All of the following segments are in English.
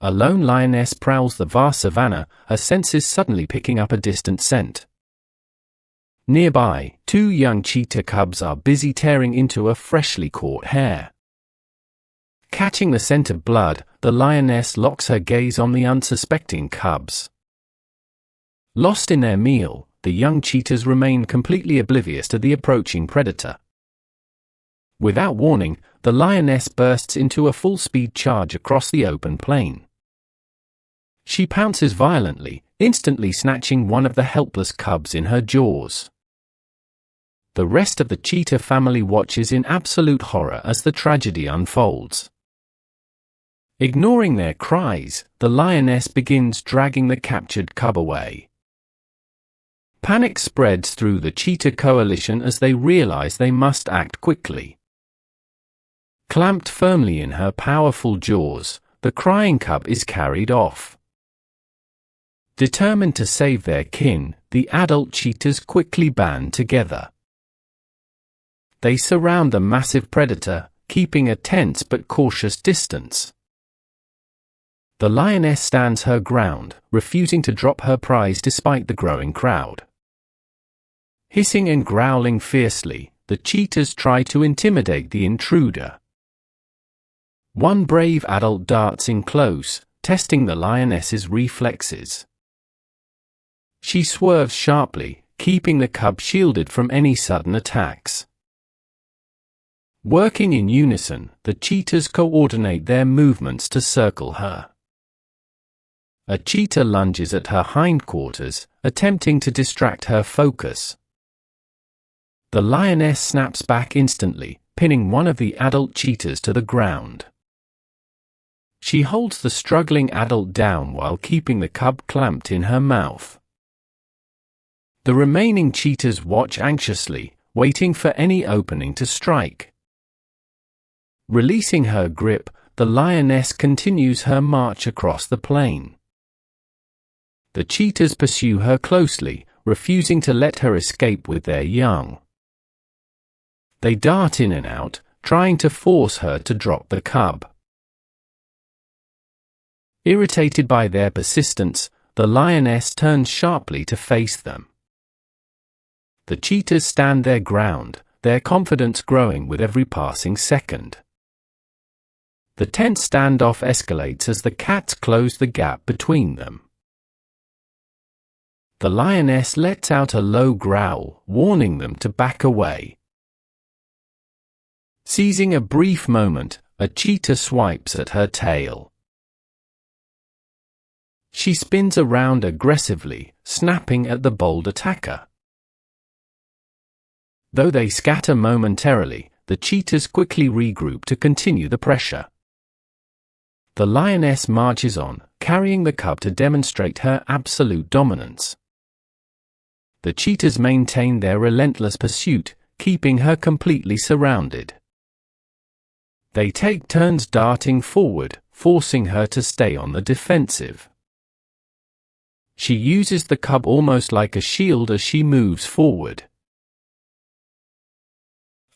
A lone lioness prowls the vast savanna, her senses suddenly picking up a distant scent. Nearby, two young cheetah cubs are busy tearing into a freshly caught hare. Catching the scent of blood, the lioness locks her gaze on the unsuspecting cubs. Lost in their meal, the young cheetahs remain completely oblivious to the approaching predator. Without warning, the lioness bursts into a full-speed charge across the open plain. She pounces violently, instantly snatching one of the helpless cubs in her jaws. The rest of the cheetah family watches in absolute horror as the tragedy unfolds. Ignoring their cries, the lioness begins dragging the captured cub away. Panic spreads through the cheetah coalition as they realize they must act quickly. Clamped firmly in her powerful jaws, the crying cub is carried off. Determined to save their kin, the adult cheetahs quickly band together. They surround the massive predator, keeping a tense but cautious distance. The lioness stands her ground, refusing to drop her prize despite the growing crowd. Hissing and growling fiercely, the cheetahs try to intimidate the intruder. One brave adult darts in close, testing the lioness's reflexes. She swerves sharply, keeping the cub shielded from any sudden attacks. Working in unison, the cheetahs coordinate their movements to circle her. A cheetah lunges at her hindquarters, attempting to distract her focus. The lioness snaps back instantly, pinning one of the adult cheetahs to the ground. She holds the struggling adult down while keeping the cub clamped in her mouth. The remaining cheetahs watch anxiously, waiting for any opening to strike. Releasing her grip, the lioness continues her march across the plain. The cheetahs pursue her closely, refusing to let her escape with their young. They dart in and out, trying to force her to drop the cub. Irritated by their persistence, the lioness turns sharply to face them. The cheetahs stand their ground, their confidence growing with every passing second. The tense standoff escalates as the cats close the gap between them. The lioness lets out a low growl, warning them to back away. Seizing a brief moment, a cheetah swipes at her tail. She spins around aggressively, snapping at the bold attacker. Though they scatter momentarily, the cheetahs quickly regroup to continue the pressure. The lioness marches on, carrying the cub to demonstrate her absolute dominance. The cheetahs maintain their relentless pursuit, keeping her completely surrounded. They take turns darting forward, forcing her to stay on the defensive. She uses the cub almost like a shield as she moves forward.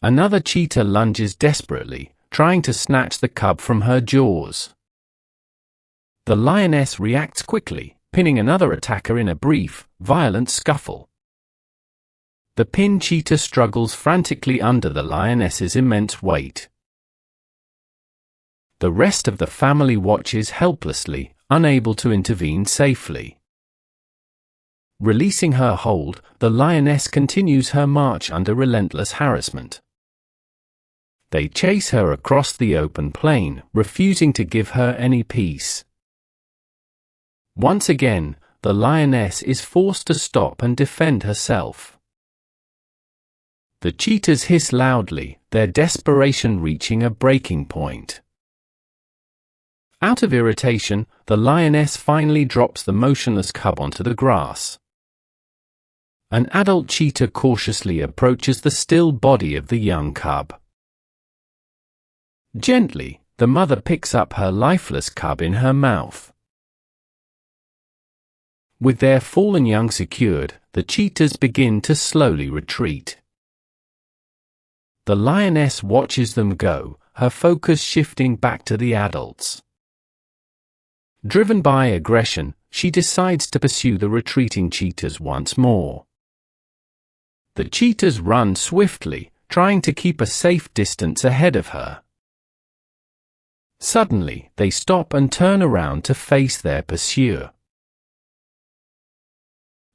Another cheetah lunges desperately, trying to snatch the cub from her jaws. The lioness reacts quickly, pinning another attacker in a brief, violent scuffle. The pinned cheetah struggles frantically under the lioness's immense weight. The rest of the family watches helplessly, unable to intervene safely. Releasing her hold, the lioness continues her march under relentless harassment. They chase her across the open plain, refusing to give her any peace. Once again, the lioness is forced to stop and defend herself. The cheetahs hiss loudly, their desperation reaching a breaking point. Out of irritation, the lioness finally drops the motionless cub onto the grass. An adult cheetah cautiously approaches the still body of the young cub. Gently, the mother picks up her lifeless cub in her mouth. With their fallen young secured, the cheetahs begin to slowly retreat. The lioness watches them go, her focus shifting back to the adults. Driven by aggression, she decides to pursue the retreating cheetahs once more. The cheetahs run swiftly, trying to keep a safe distance ahead of her. Suddenly, they stop and turn around to face their pursuer.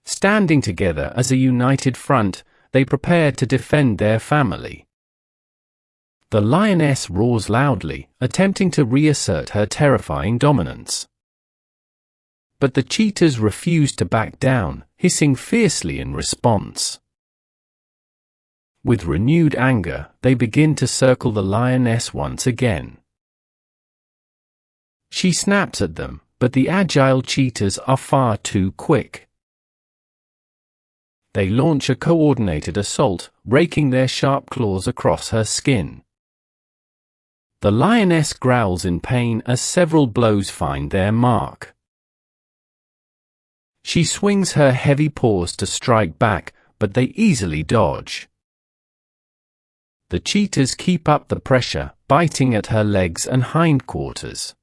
Standing together as a united front, they prepare to defend their family. The lioness roars loudly, attempting to reassert her terrifying dominance. But the cheetahs refuse to back down, hissing fiercely in response. With renewed anger, they begin to circle the lioness once again. She snaps at them, but the agile cheetahs are far too quick. They launch a coordinated assault, raking their sharp claws across her skin. The lioness growls in pain as several blows find their mark. She swings her heavy paws to strike back, but they easily dodge. The cheetahs keep up the pressure, biting at her legs and hindquarters.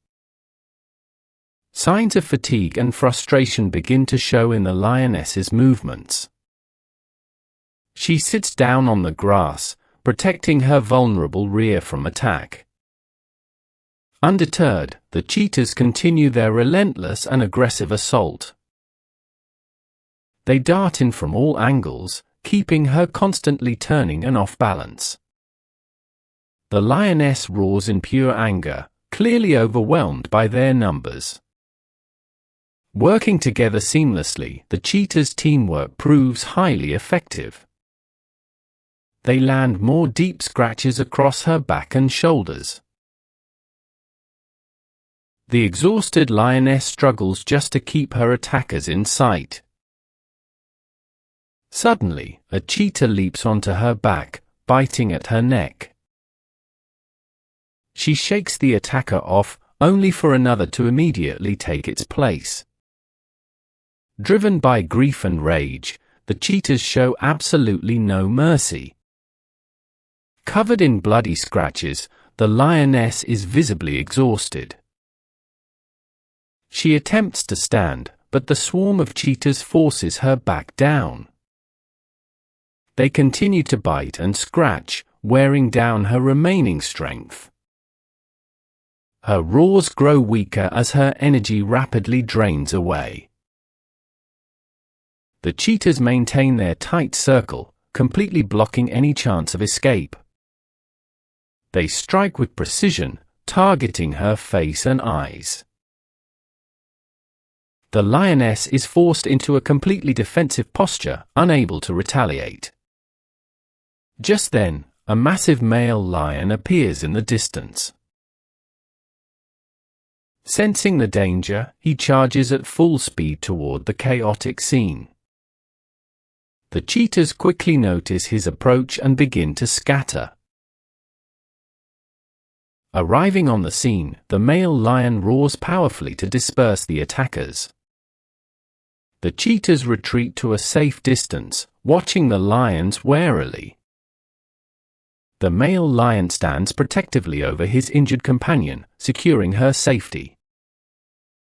Signs of fatigue and frustration begin to show in the lioness's movements. She sits down on the grass, protecting her vulnerable rear from attack. Undeterred, the cheetahs continue their relentless and aggressive assault. They dart in from all angles, keeping her constantly turning and off balance. The lioness roars in pure anger, clearly overwhelmed by their numbers. Working together seamlessly, the cheetahs' teamwork proves highly effective. They land more deep scratches across her back and shoulders. The exhausted lioness struggles just to keep her attackers in sight. Suddenly, a cheetah leaps onto her back, biting at her neck. She shakes the attacker off, only for another to immediately take its place. Driven by grief and rage, the cheetahs show absolutely no mercy. Covered in bloody scratches, the lioness is visibly exhausted. She attempts to stand, but the swarm of cheetahs forces her back down. They continue to bite and scratch, wearing down her remaining strength. Her roars grow weaker as her energy rapidly drains away. The cheetahs maintain their tight circle, completely blocking any chance of escape. They strike with precision, targeting her face and eyes. The lioness is forced into a completely defensive posture, unable to retaliate. Just then, a massive male lion appears in the distance. Sensing the danger, he charges at full speed toward the chaotic scene. The cheetahs quickly notice his approach and begin to scatter. Arriving on the scene, the male lion roars powerfully to disperse the attackers. The cheetahs retreat to a safe distance, watching the lions warily. The male lion stands protectively over his injured companion, securing her safety.